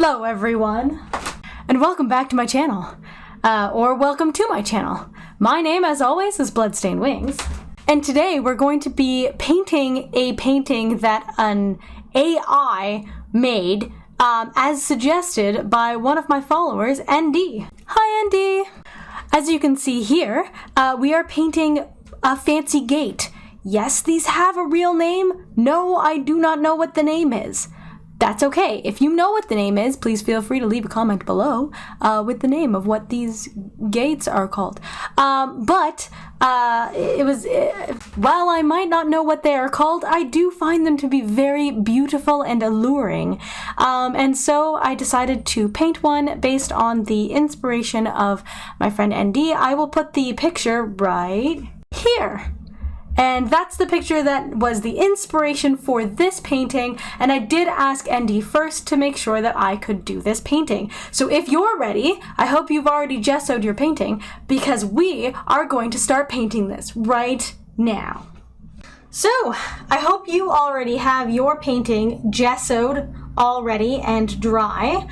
Hello everyone, and welcome back to my channel, or welcome to my channel. My name, as always, is Bloodstained Wings, and today we're going to be painting a painting that an AI made, as suggested by one of my followers, ND. Hi ND! As you can see here, we are painting a fancy gate. Yes, these have a real name. No, I do not know what the name is. That's okay. If you know what the name is, please feel free to leave a comment below with the name of what these gates are called. While I might not know what they are called, I do find them to be very beautiful and alluring. And so I decided to paint one based on the inspiration of my friend ND. I will put the picture right here. And that's the picture that was the inspiration for this painting, and I did ask ND first to make sure that I could do this painting. So if you're ready, I hope you've already gessoed your painting, because we are going to start painting this right now. So, I hope you already have your painting gessoed already and dry.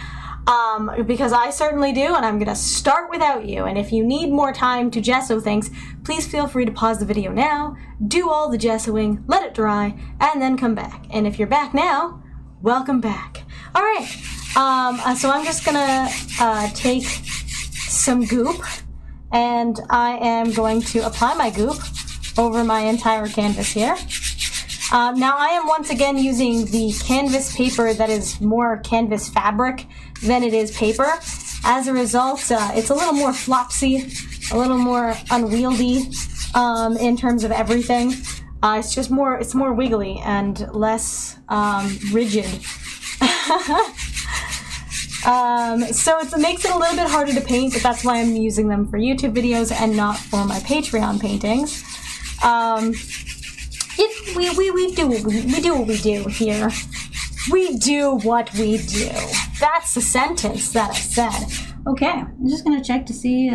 Because I certainly do, and I'm gonna start without you. And if you need more time to gesso things, please feel free to pause the video now, do all the gessoing, let it dry, and then come back. And if you're back now, welcome back. All right, so I'm just gonna take some goop, and I am going to apply my goop over my entire canvas here. Now I am once again using the canvas paper that is more canvas fabric than it is paper. As a result, it's a little more flopsy, a little more unwieldy in terms of everything. It's more wiggly and less rigid. So it makes it a little bit harder to paint, but that's why I'm using them for YouTube videos and not for my Patreon paintings. We do what we do here. We do what we do. That's the sentence that I said. Okay, I'm just gonna check to see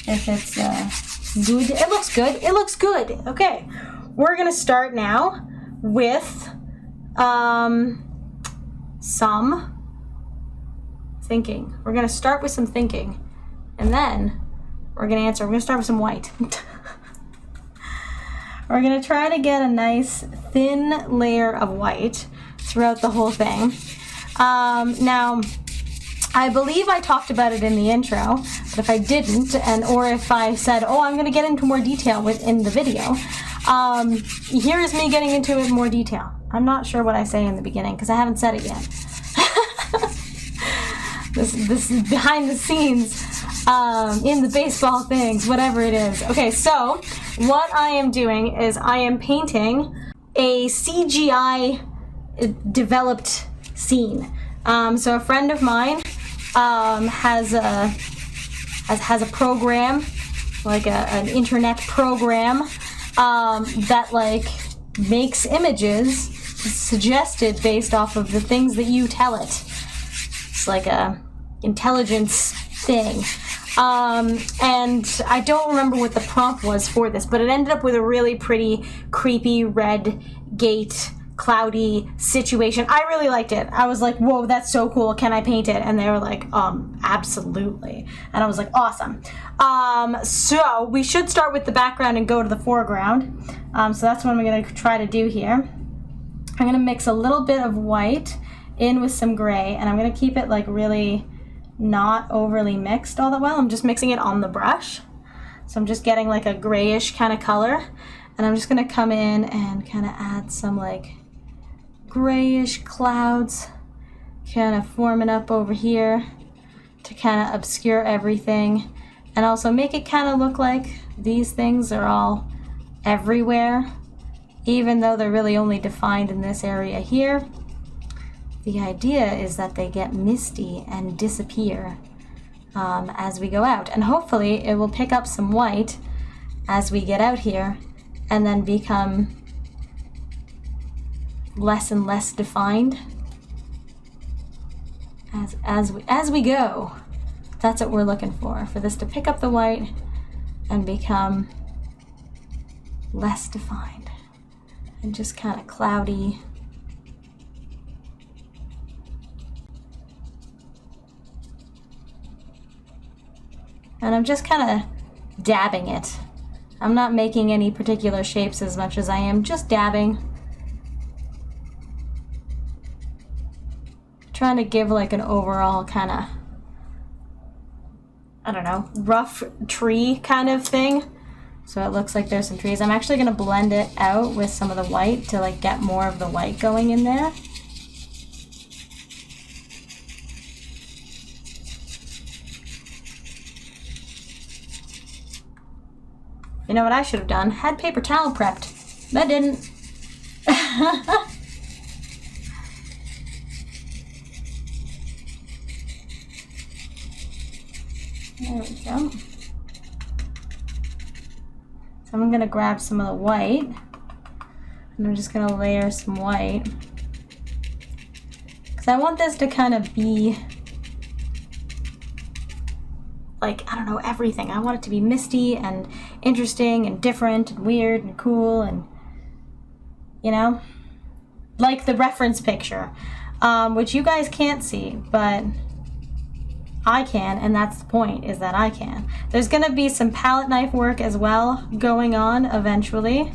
if it's good. It looks good. It looks good. Okay, we're gonna start now with some thinking. We're gonna start with some thinking, and then we're gonna answer. We're gonna start with some white. We're going to try to get a nice thin layer of white throughout the whole thing. Now, I believe I talked about it in the intro, but if I didn't, or if I said, oh, I'm going to get into more detail within the video, here is me getting into it in more detail. I'm not sure what I say in the beginning, because I haven't said it yet. This is behind the scenes, in the baseball things, whatever it is. Okay, so what I am doing is I am painting a CGI developed scene. So a friend of mine has a program, like an internet program, that like makes images suggested based off of the things that you tell it. It's like a intelligence thing. And I don't remember what the prompt was for this, but it ended up with a really pretty, creepy, red gate, cloudy situation. I really liked it. I was like, whoa, that's so cool. Can I paint it? And they were like, absolutely. And I was like, awesome. So we should start with the background and go to the foreground. So that's what I'm going to try to do here. I'm going to mix a little bit of white in with some gray, and I'm going to keep it like really not overly mixed all that well. I'm just mixing it on the brush. So I'm just getting like a grayish kind of color, and I'm just going to come in and kind of add some like grayish clouds kind of forming up over here to kind of obscure everything, and also make it kind of look like these things are all everywhere, even though they're really only defined in this area here. The idea is that they get misty and disappear as we go out. And hopefully it will pick up some white as we get out here and then become less and less defined as we go. That's what we're looking for this to pick up the white and become less defined and just kind of cloudy. And I'm just kind of dabbing it. I'm not making any particular shapes as much as I am just dabbing. Trying to give like an overall kind of, I don't know, rough tree kind of thing. So it looks like there's some trees. I'm actually going to blend it out with some of the white to like get more of the white going in there. You know what I should have done? Had paper towel prepped. But didn't. There we go. So I'm going to grab some of the white. And I'm just going to layer some white. Because I want this to kind of be like, I don't know, everything. I want it to be misty and interesting and different and weird and cool and, you know, like the reference picture, which you guys can't see, but I can, and that's the point, is that I can. There's going to be some palette knife work as well going on eventually.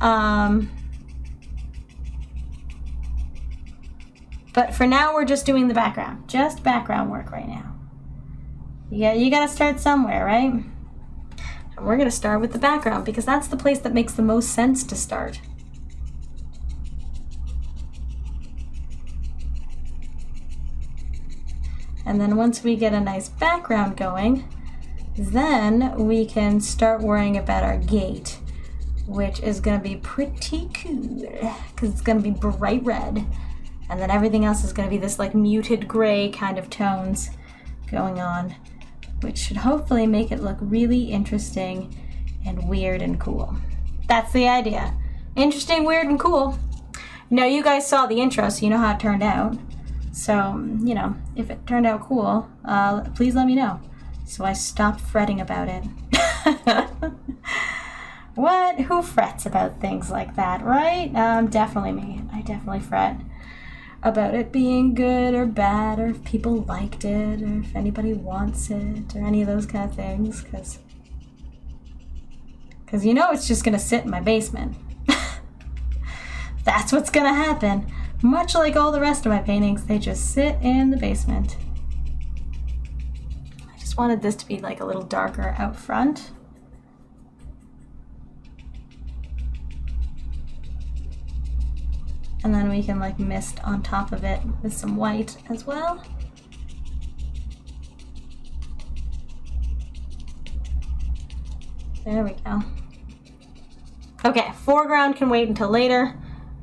But for now, we're just doing the background. Just background work right now. Yeah, you gotta start somewhere, right? And we're gonna start with the background because that's the place that makes the most sense to start. And then once we get a nice background going, then we can start worrying about our gate, which is gonna be pretty cool because it's gonna be bright red. And then everything else is gonna be this like muted gray kind of tones going on, which should hopefully make it look really interesting and weird and cool. That's the idea. Interesting, weird, and cool. Now, you guys saw the intro, so you know how it turned out. So, you know, if it turned out cool, please let me know, so I stop fretting about it. What? Who frets about things like that, right? Definitely me. I definitely fret about it being good or bad, or if people liked it, or if anybody wants it, or any of those kind of things, because you know it's just going to sit in my basement. That's what's going to happen. Much like all the rest of my paintings, they just sit in the basement. I just wanted this to be like a little darker out front. And then we can like mist on top of it with some white as well. There we go. Okay, foreground can wait until later.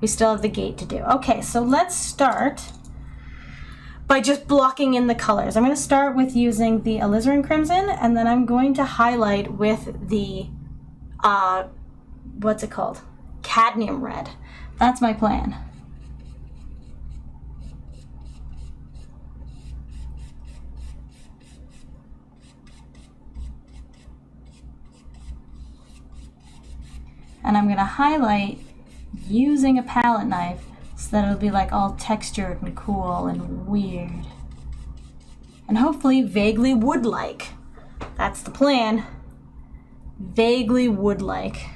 We still have the gate to do. Okay, so let's start by just blocking in the colors. I'm going to start with using the alizarin crimson, and then I'm going to highlight with the, what's it called? Cadmium red. That's my plan. And I'm going to highlight using a palette knife so that it'll be like all textured and cool and weird. And hopefully vaguely wood-like. That's the plan. Vaguely wood-like.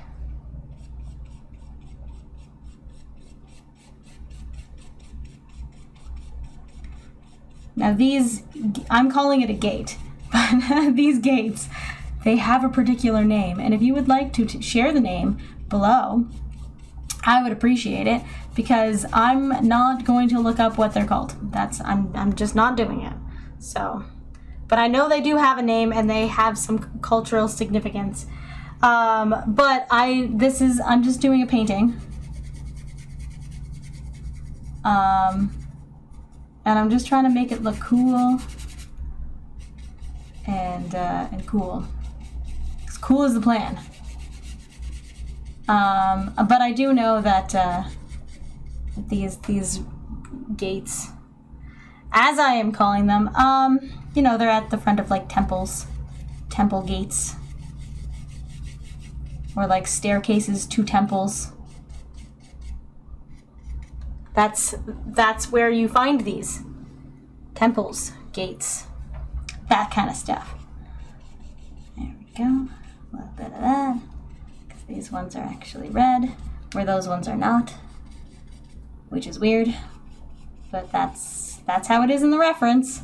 Now these, I'm calling it a gate, but these gates, they have a particular name. And if you would like to share the name below, I would appreciate it, because I'm not going to look up what they're called. I'm just not doing it. So, but I know they do have a name and they have some cultural significance. But I'm just doing a painting. And I'm just trying to make it look cool and cool. 'Cause cool is the plan. But I do know that these gates, as I am calling them, you know, they're at the front of like temples, temple gates, or like staircases to temples. That's where you find these temples, gates, that kind of stuff. go. A little bit of that. Because these ones are actually red, where those ones are not. Which is weird. But that's how it is in the reference.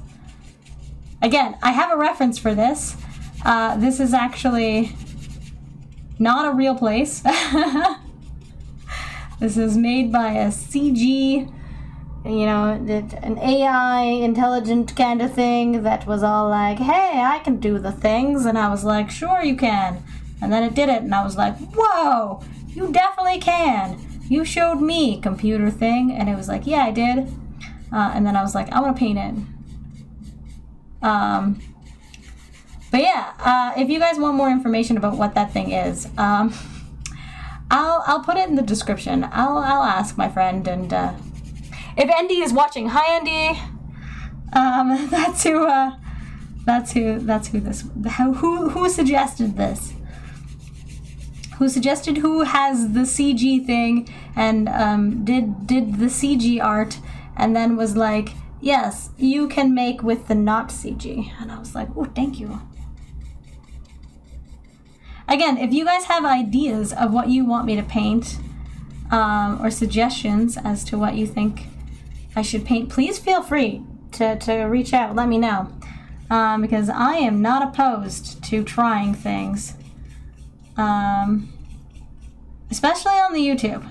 Again, I have a reference for this. This is actually not a real place. This is made by a CG, an AI intelligent kind of thing that was all like, hey, I can do the things. And I was like, sure you can. And then it did it, and I was like, whoa, you definitely can. You showed me, computer thing. And it was like, yeah, I did. And then I was like, I want to paint it. But yeah, if you guys want more information about what that thing is, I'll put it in the description. I'll ask my friend, and if Andy is watching, hi Andy. Who suggested this? Who has the CG thing and did the CG art and then was like, yes, you can make with the not CG. And I was like, oh, thank you. Again, if you guys have ideas of what you want me to paint, or suggestions as to what you think I should paint, please feel free to reach out, let me know. Because I am not opposed to trying things. Especially on the YouTube.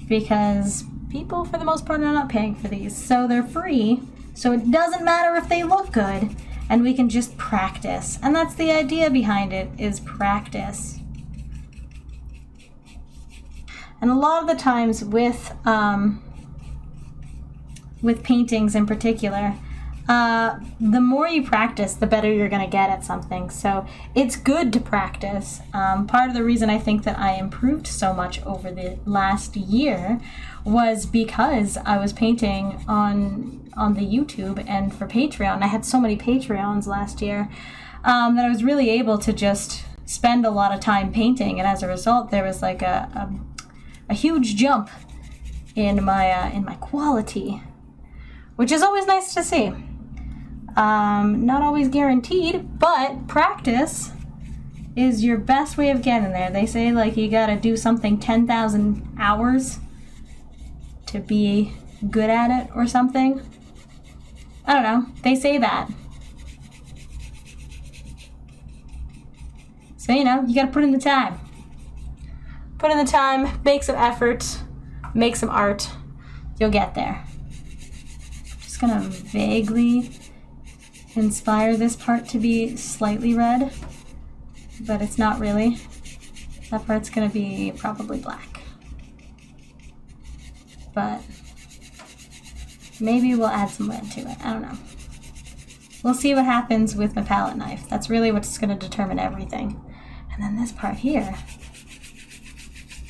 Because people, for the most part, are not paying for these, so they're free, so it doesn't matter if they look good. And we can just practice. And that's the idea behind it, is practice. And a lot of the times with paintings in particular, the more you practice, the better you're going to get at something. So it's good to practice. Part of the reason I think that I improved so much over the last year was because I was painting on the YouTube and for Patreon. I had so many Patreons last year that I was really able to just spend a lot of time painting, and as a result there was like a huge jump in my quality, which is always nice to see. Not always guaranteed, but practice is your best way of getting there. They say like you gotta do something 10,000 hours to be good at it or something. I don't know. They say that. So, you gotta put in the time. Put in the time, make some effort, make some art. You'll get there. Just gonna vaguely inspire this part to be slightly red, but it's not really. That part's gonna be probably black. But maybe we'll add some red to it. I don't know. We'll see what happens with my palette knife. That's really what's going to determine everything. And then this part here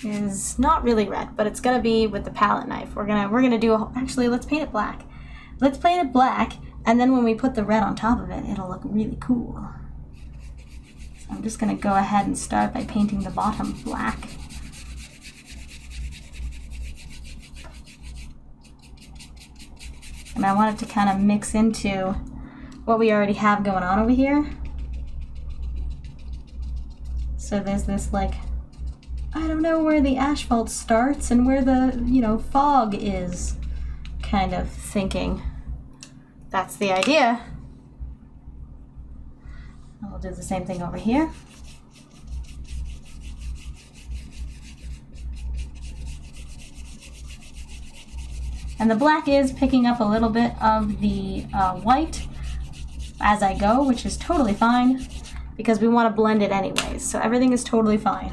is not really red, but it's going to be with the palette knife. We're gonna do actually, let's paint it black. Let's paint it black, and then when we put the red on top of it, it'll look really cool. So I'm just going to go ahead and start by painting the bottom black. And I want it to kind of mix into what we already have going on over here. So there's this like, I don't know where the asphalt starts and where the, fog is kind of thinking. That's the idea. And we'll do the same thing over here. And the black is picking up a little bit of the white as I go, which is totally fine because we want to blend it anyways. So everything is totally fine.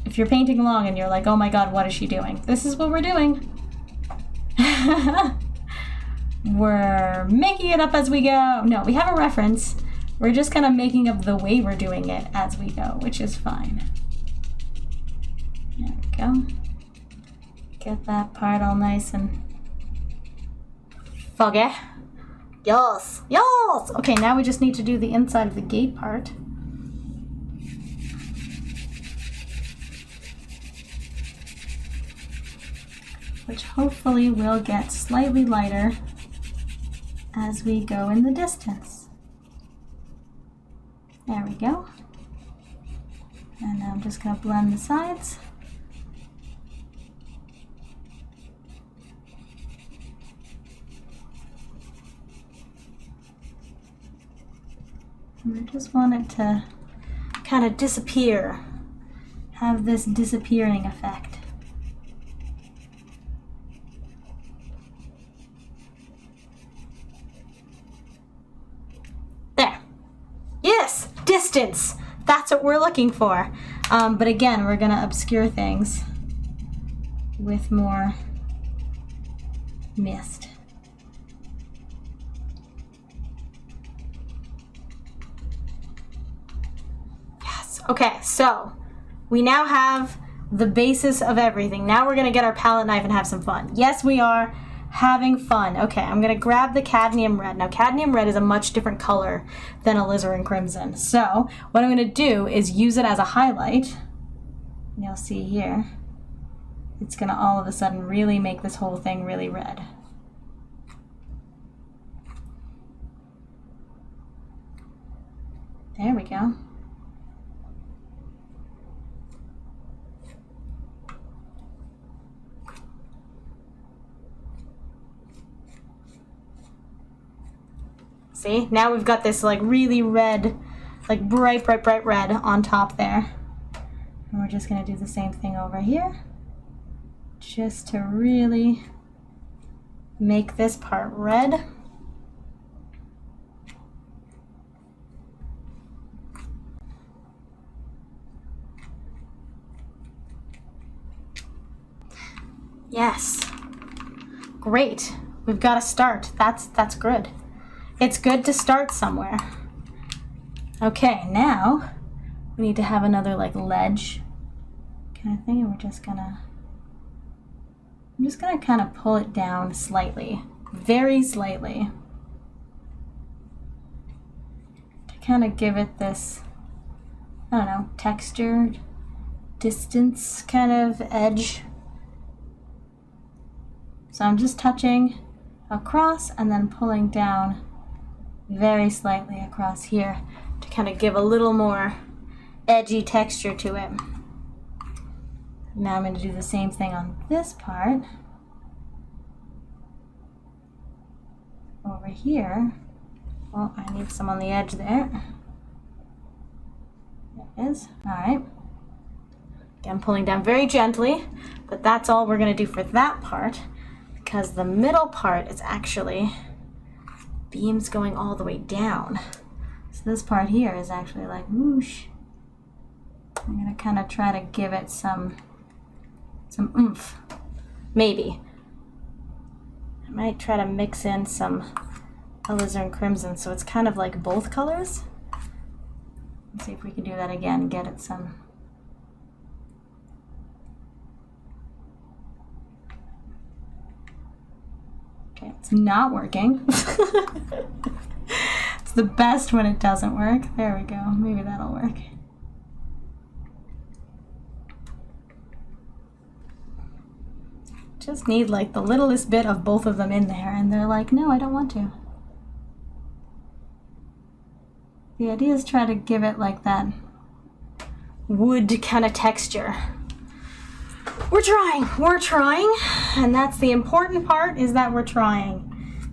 If you're painting along and you're like, oh my god, what is she doing? This is what we're doing. We're making it up as we go. No, we have a reference. We're just kind of making up the way we're doing it as we go, which is fine. There we go. Get that part all nice and foggy. Yes, yes! Okay, now we just need to do the inside of the gate part. Which hopefully will get slightly lighter as we go in the distance. There we go. And now I'm just going to blend the sides. And I just want it to kind of disappear, have this disappearing effect. There. Yes, distance. That's what we're looking for. But again, we're going to obscure things with more mist. Yes. Okay, so we now have the basis of everything. Now we're going to get our palette knife and have some fun. Yes, we are having fun. Okay, I'm going to grab the cadmium red. Now, cadmium red is a much different color than alizarin crimson. So what I'm going to do is use it as a highlight. You'll see here, it's going to all of a sudden really make this whole thing really red. There we go. See, now we've got this like really red, like bright red on top there. And we're just gonna do the same thing over here, just to really make this part red. Yes, great. We've got to start. That's good. It's good to start somewhere. Okay, now we need to have another like ledge kind of thing, and I'm just gonna kind of pull it down slightly, very slightly, to kind of give it this, I don't know, textured distance kind of edge. So I'm just touching across and then pulling down very slightly across here to kind of give a little more edgy texture to it. Now I'm going to do the same thing on this part. Over here. Oh, I need some on the edge there. There it is. Alright. Again, pulling down very gently, but that's all we're going to do for that part, because the middle part is actually beams going all the way down. So this part here is actually like whoosh. I'm gonna kind of try to give it some oomph. Maybe. I might try to mix in some alizarin crimson so it's kind of like both colors. Let's see if we can do that again, get it some. Okay, it's not working. It's the best when it doesn't work. There we go. Maybe that'll work. Just need like the littlest bit of both of them in there, and they're like, no, I don't want to. The idea is try to give it like that wood kind of texture. We're trying, and that's the important part, is that we're trying.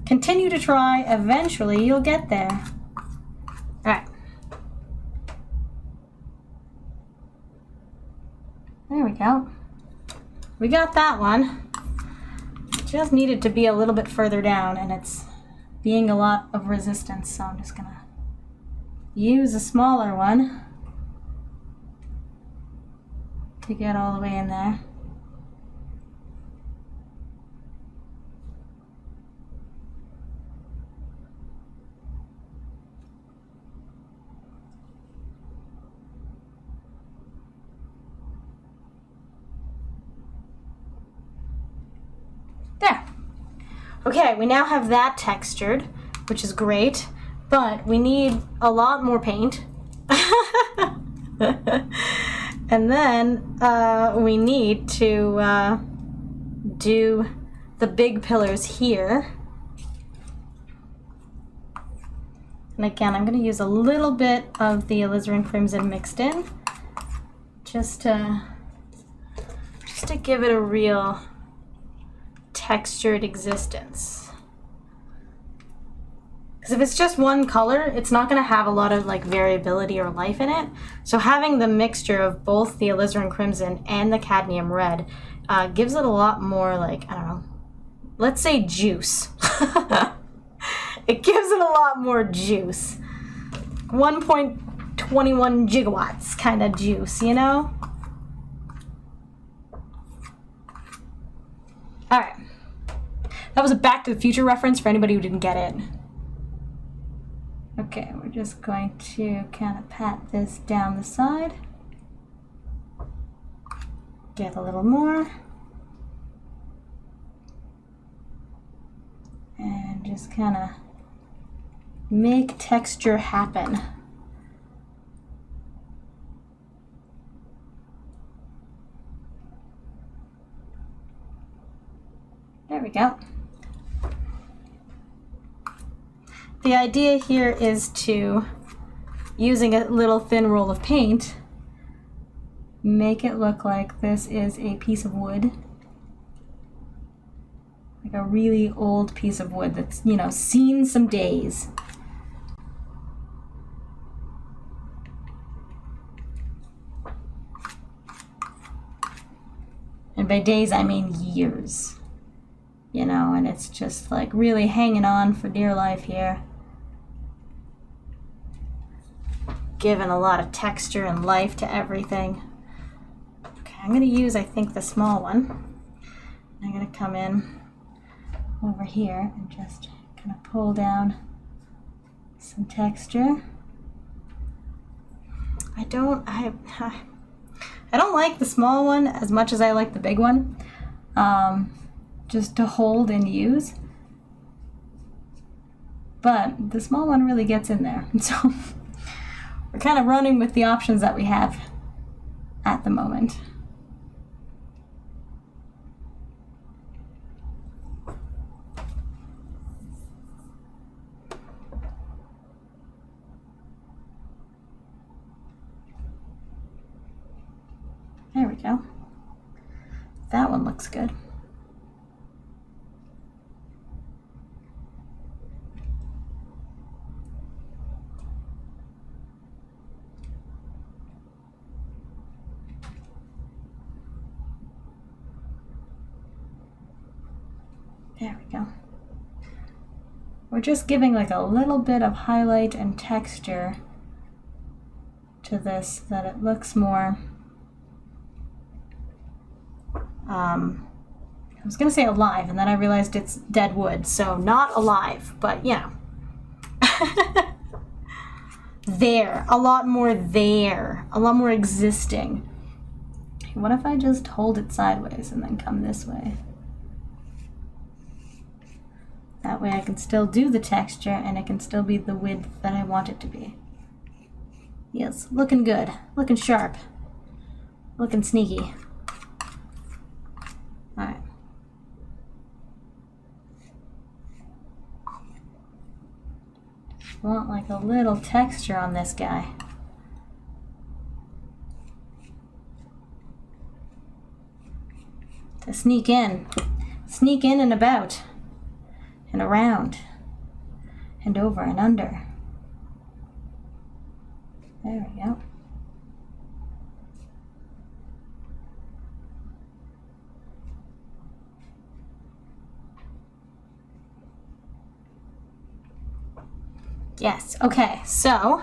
Continue to try, eventually you'll get there. Alright. There we go. We got that one. It just needed to be a little bit further down, and it's being a lot of resistance, so I'm just gonna use a smaller one to get all the way in there. There. Okay, we now have that textured, which is great, but we need a lot more paint. And then we need to do the big pillars here. And again, I'm going to use a little bit of the alizarin crimson mixed in, just to give it a real textured existence. Because if it's just one color, it's not going to have a lot of like variability or life in it. So having the mixture of both the alizarin crimson and the cadmium red gives it a lot more, like, I don't know, let's say juice. It gives it a lot more juice. 1.21 gigawatts kind of juice, you know? All right. That was a Back to the Future reference for anybody who didn't get it. Okay, we're just going to kind of pat this down the side. Get a little more. And just kind of make texture happen. There we go. The idea here is to, using a little thin roll of paint, make it look like this is a piece of wood. Like a really old piece of wood that's, you know, seen some days. And by days, I mean years. You know, and it's just like really hanging on for dear life here. Giving a lot of texture and life to everything. Okay, I'm going to use, I think, the small one. I'm going to come in over here and just kind of pull down some texture. I don't like the small one as much as I like the big one, just to hold and use. But the small one really gets in there. So we're kind of running with the options that we have at the moment. There we go. That one looks good. There we go. We're just giving like a little bit of highlight and texture to this so that it looks more I was gonna say alive, and then I realized it's dead wood, so not alive, but yeah. There, a lot more existing. What if I just hold it sideways and then come this way? That way I can still do the texture and it can still be the width that I want it to be. Yes, looking good, looking sharp, looking sneaky. Alright. Want like a little texture on this guy. To sneak in and about, and around, and over and under. There we go. Yes, okay, so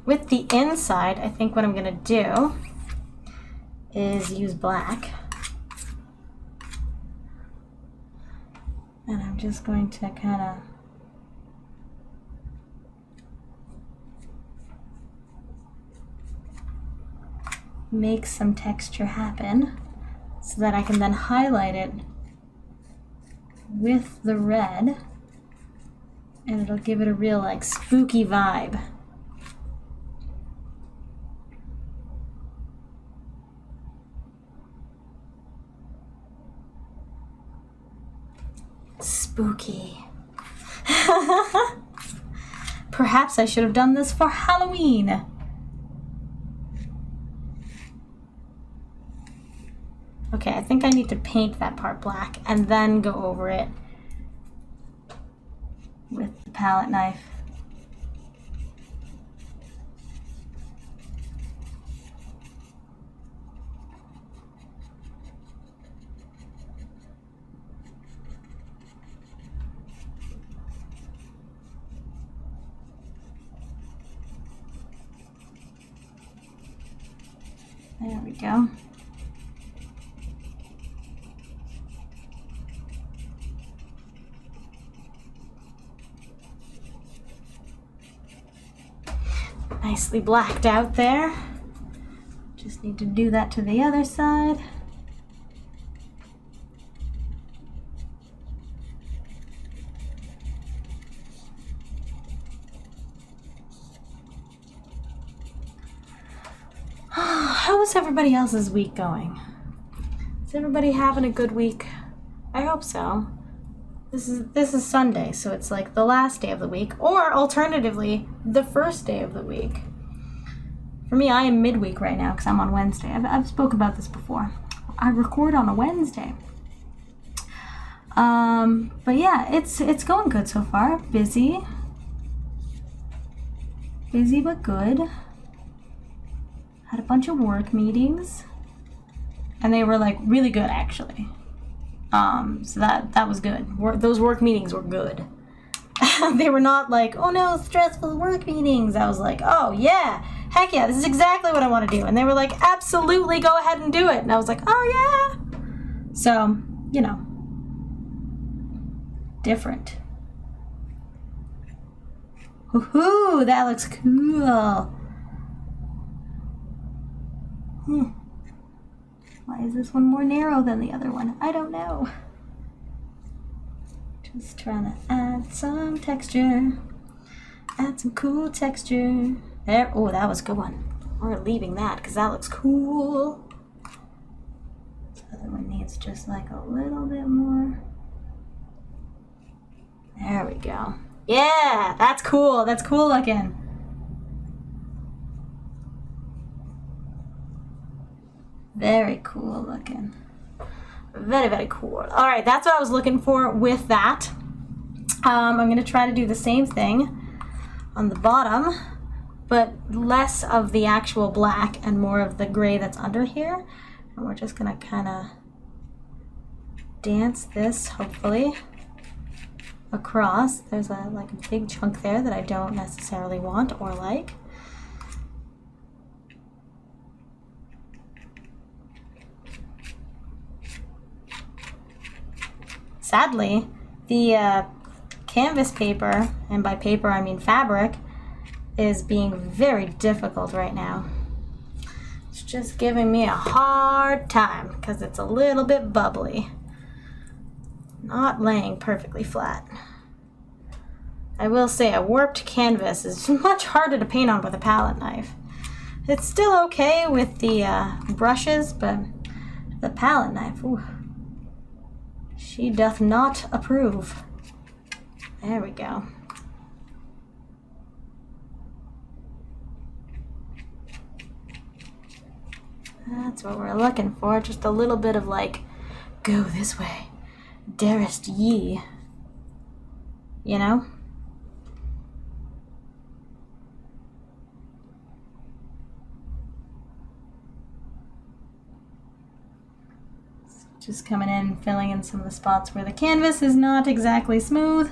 with the inside, I think what I'm gonna do is use black. And I'm just going to kind of make some texture happen so that I can then highlight it with the red. And it'll give it a real, like, spooky vibe. Spooky. perhaps I should have done this for Halloween. Okay, I think I need to paint that part black and then go over it with the palette knife. There we go. Nicely blacked out there. Just need to do that to the other side. How is everybody else's week going? Is everybody having a good week? I hope so. This is Sunday, so it's like the last day of the week, or alternatively, the first day of the week. For me, I am midweek right now because I'm on Wednesday. I've spoke about this before. I record on a Wednesday. But yeah, it's going good so far. Busy but good. Had a bunch of work meetings, and they were like really good actually. So that was good. Those work meetings were good. They were not like, oh no, stressful work meetings. I was like, oh yeah, heck yeah, this is exactly what I want to do. And they were like, absolutely, go ahead and do it. And I was like, oh yeah. So, you know, different. Woohoo, that looks cool. Why is this one more narrow than the other one? I don't know. Just trying to add some texture. Add some cool texture. There. Oh, that was a good one. We're leaving that because that looks cool. This other one needs just like a little bit more. There we go. Yeah, that's cool. That's cool looking. Very cool looking. Very, very cool. All right, that's what I was looking for with that. I'm going to try to do the same thing on the bottom, but less of the actual black and more of the gray that's under here. And we're just going to kind of dance this, hopefully, across. There's a big chunk there that I don't necessarily want or like. Sadly, the canvas paper, and by paper I mean fabric, is being very difficult right now. It's just giving me a hard time because it's a little bit bubbly. Not laying perfectly flat. I will say a warped canvas is much harder to paint on with a palette knife. It's still okay with the brushes, but the palette knife, ooh. She doth not approve. There we go. That's what we're looking for. Just a little bit of like, go this way, darest ye. You know? Just coming in, filling in some of the spots where the canvas is not exactly smooth.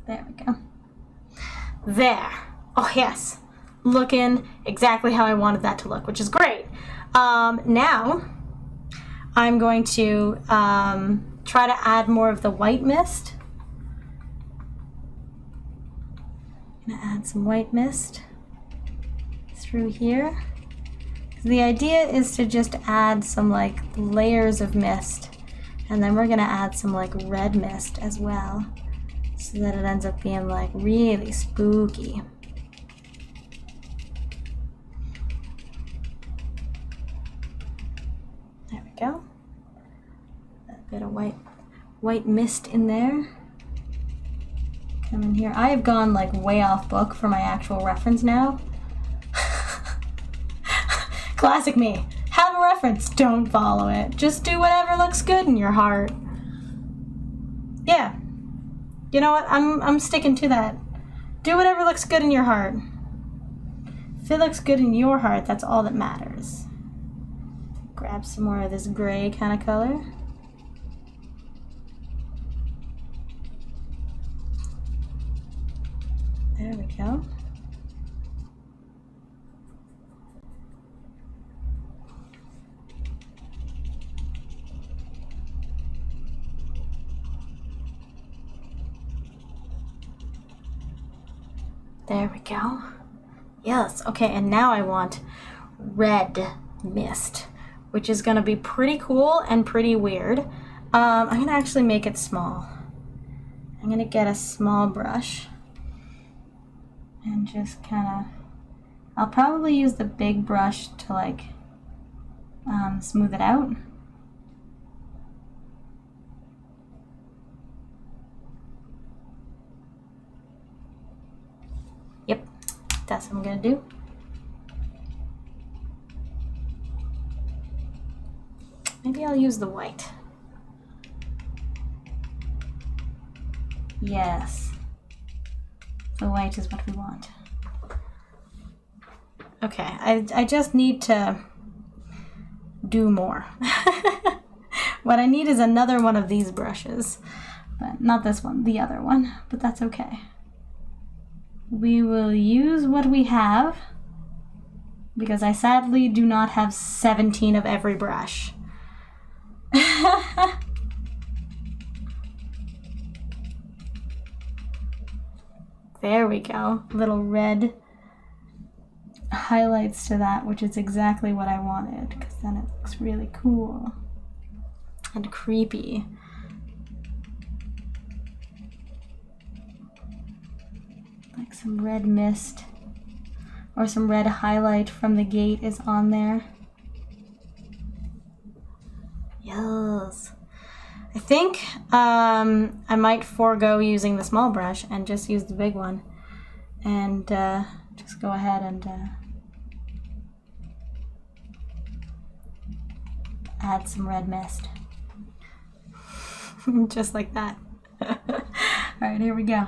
There we go. There. Oh yes. Looking exactly how I wanted that to look, which is great. Now, I'm going to try to add more of the white mist. I'm gonna add some white mist through here. The idea is to just add some like layers of mist, and then we're gonna add some like red mist as well, so that it ends up being like really spooky. we go. A bit of white mist in there. Come in here. I have gone like way off book for my actual reference now. Classic me. Have a reference, don't follow it. Just do whatever looks good in your heart. Yeah. You know what? I'm sticking to that. Do whatever looks good in your heart. If it looks good in your heart, that's all that matters. Grab some more of this gray kind of color. There we go. There we go. Yes, okay, and now I want red mist, which is gonna be pretty cool and pretty weird. I'm gonna actually make it small. I'm gonna get a small brush and just kinda, I'll probably use the big brush to like smooth it out. Yep, that's what I'm gonna do. Maybe I'll use the white. Yes, the white is what we want. Okay, I just need to do more. What I need is another one of these brushes, but not this one, the other one, but that's okay. We will use what we have because I sadly do not have 17 of every brush. There we go. Little red highlights to that, which is exactly what I wanted because then it looks really cool and creepy. Like some red mist or some red highlight from the gate is on there. Yes. I think I might forego using the small brush and just use the big one and just go ahead and add some red mist. Just like that. Alright, here we go.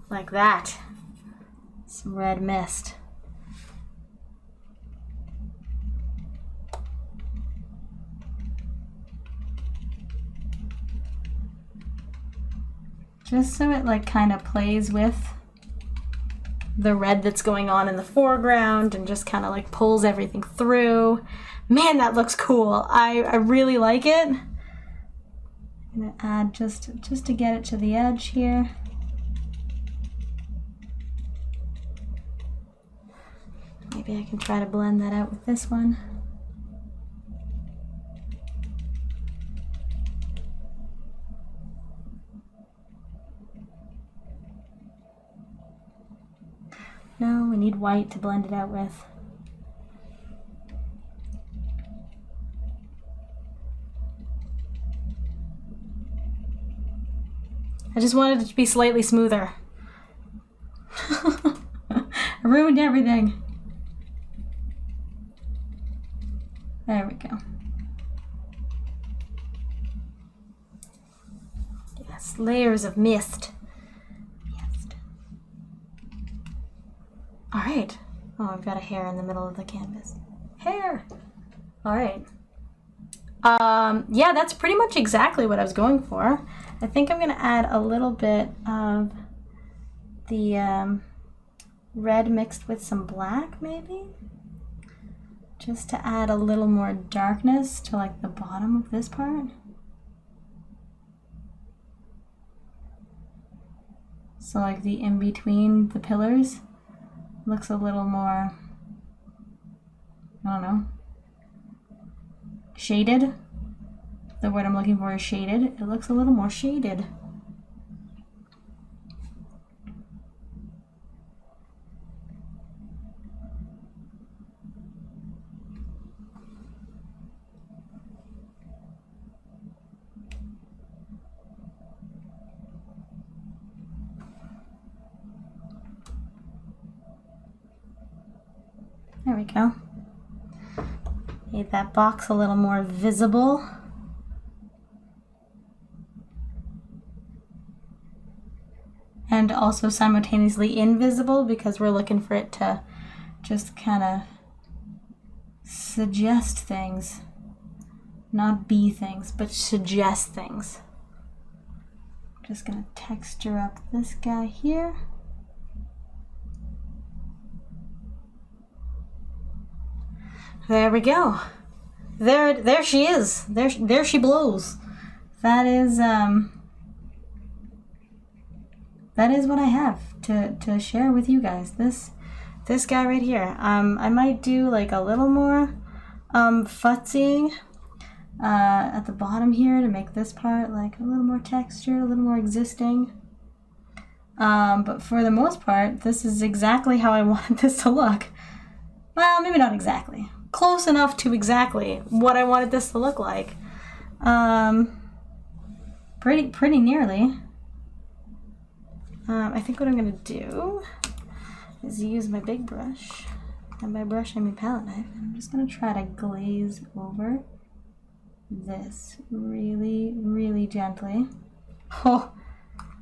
Like that. Some red mist. Just so it like kind of plays with the red that's going on in the foreground and just kind of like pulls everything through. Man, that looks cool. I really like it. I'm gonna add just to get it to the edge here. Maybe I can try to blend that out with this one. No, we need white to blend it out with. I just wanted it to be slightly smoother. I ruined everything. There we go. Yes, layers of mist. All right. Oh, I've got a hair in the middle of the canvas. Hair. All right. Yeah, that's pretty much exactly what I was going for. I think I'm gonna add a little bit of the red mixed with some black, maybe, just to add a little more darkness to like the bottom of this part. So like the in between the pillars looks a little more, I don't know, shaded. The word I'm looking for is shaded. It looks a little more shaded. we go. Made that box a little more visible. And also simultaneously invisible because we're looking for it to just kind of suggest things. Not be things, but suggest things. Just gonna texture up this guy here. There we go. There she is. There she blows. That is what I have to share with you guys. This guy right here. I might do like a little more futzying at the bottom here to make this part like a little more texture, a little more existing. But for the most part, this is exactly how I wanted this to look. Well, maybe not exactly. Close enough to exactly what I wanted this to look like. Pretty nearly. I think what I'm gonna do is use my big brush, and by brush I mean palette knife, and I'm just gonna try to glaze over this really, really gently. Oh,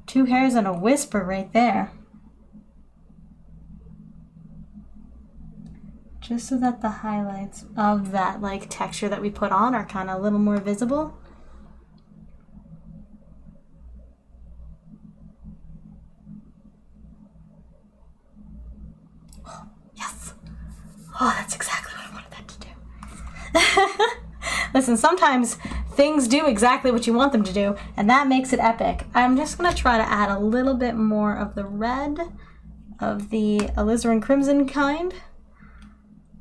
2 hairs and a whisper right there. Just so that the highlights of that like texture that we put on are kind of a little more visible. Oh, yes. Oh, that's exactly what I wanted that to do. Listen, sometimes things do exactly what you want them to do, and that makes it epic. I'm just gonna try to add a little bit more of the red of the alizarin crimson kind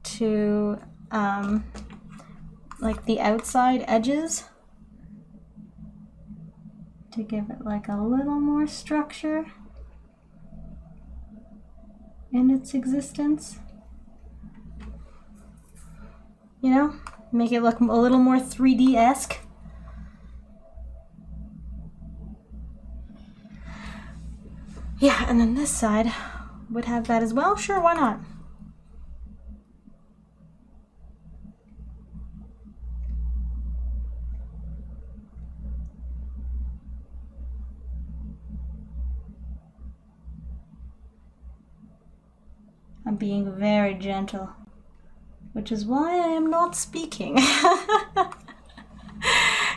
to like the outside edges to give it like a little more structure in its existence. You know, make it look a little more 3D-esque. Yeah, and then this side would have that as well. Sure, why not? I'm being very gentle, which is why I am not speaking.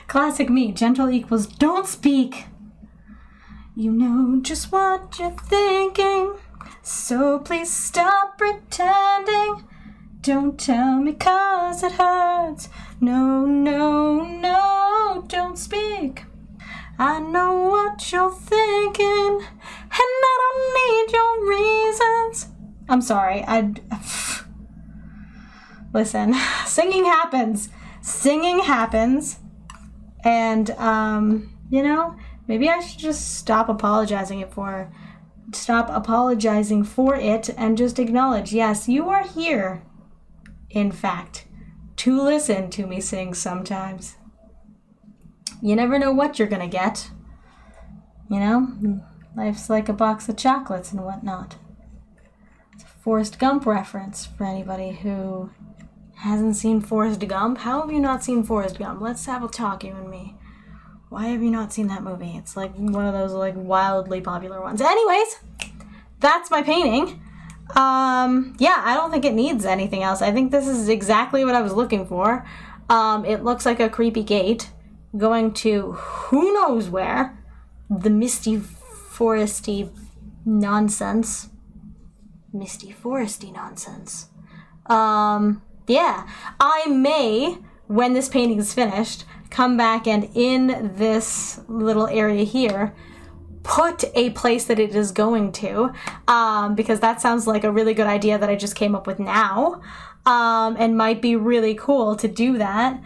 Classic me, gentle equals don't speak. You know just what you're thinking, so please stop pretending. Don't tell me 'cause it hurts. No, no, no, don't speak. I know what you're thinking, and I don't need your reasons. I'm sorry, listen, singing happens, and, you know, maybe I should just stop apologizing for it and just acknowledge, yes, you are here, in fact, to listen to me sing sometimes. You never know what you're gonna get, you know? Life's like a box of chocolates and whatnot. Forrest Gump reference for anybody who hasn't seen Forrest Gump. How have you not seen Forrest Gump? Let's have a talk, you and me. Why have you not seen that movie? It's like one of those like wildly popular ones. Anyways, that's my painting. Yeah, I don't think it needs anything else. I think this is exactly what I was looking for. It looks like a creepy gate going to who knows where. The misty foresty nonsense. Misty foresty nonsense. Yeah, I may, when this painting is finished, come back and in this little area here, put a place that it is going to, because that sounds like a really good idea that I just came up with now, and might be really cool to do that.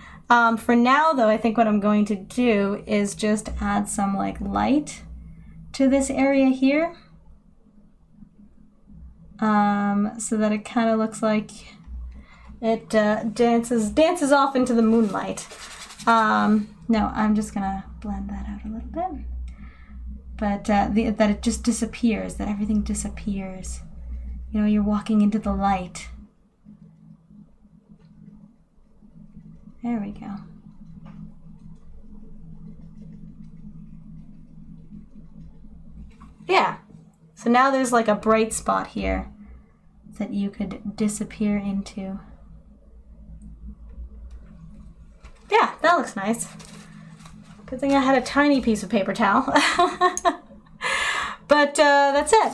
For now, though, I think what I'm going to do is just add some like light to this area here. So that it kind of looks like it dances off into the moonlight. No, I'm just gonna blend that out a little bit. But that it just disappears, that everything disappears. You know, you're walking into the light. There we go. Yeah. So now there's like a bright spot here that you could disappear into. Yeah, that looks nice. Good thing I had a tiny piece of paper towel. But that's it.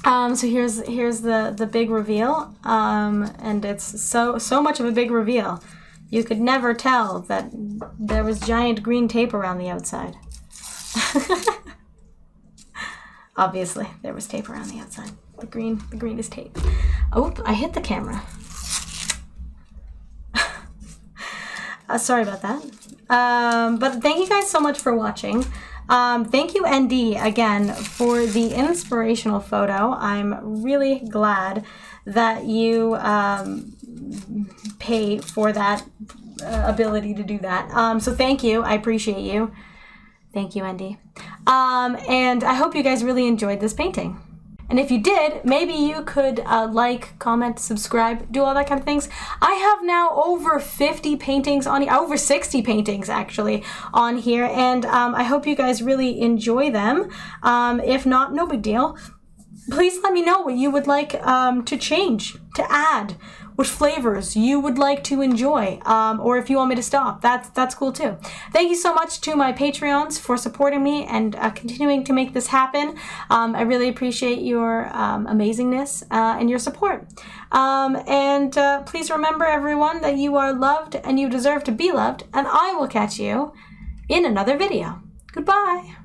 So here's the big reveal, and it's so much of a big reveal. You could never tell that there was giant green tape around the outside. Obviously, there was tape around the outside. The green is tape. Oh, I hit the camera. Sorry about that. But thank you guys so much for watching. Thank you, ND, again, for the inspirational photo. I'm really glad that you pay for that ability to do that. So thank you. I appreciate you. Thank you, ND. And I hope you guys really enjoyed this painting. And if you did, maybe you could like, comment, subscribe, do all that kind of things. I have now over 50 paintings on here, over 60 paintings actually on here, and I hope you guys really enjoy them. If not, no big deal. Please let me know what you would like to change, to add, what flavors you would like to enjoy, or if you want me to stop, that's cool too. Thank you so much to my Patreons for supporting me and continuing to make this happen. I really appreciate your amazingness and your support. And please remember, everyone, that you are loved and you deserve to be loved, and I will catch you in another video. Goodbye.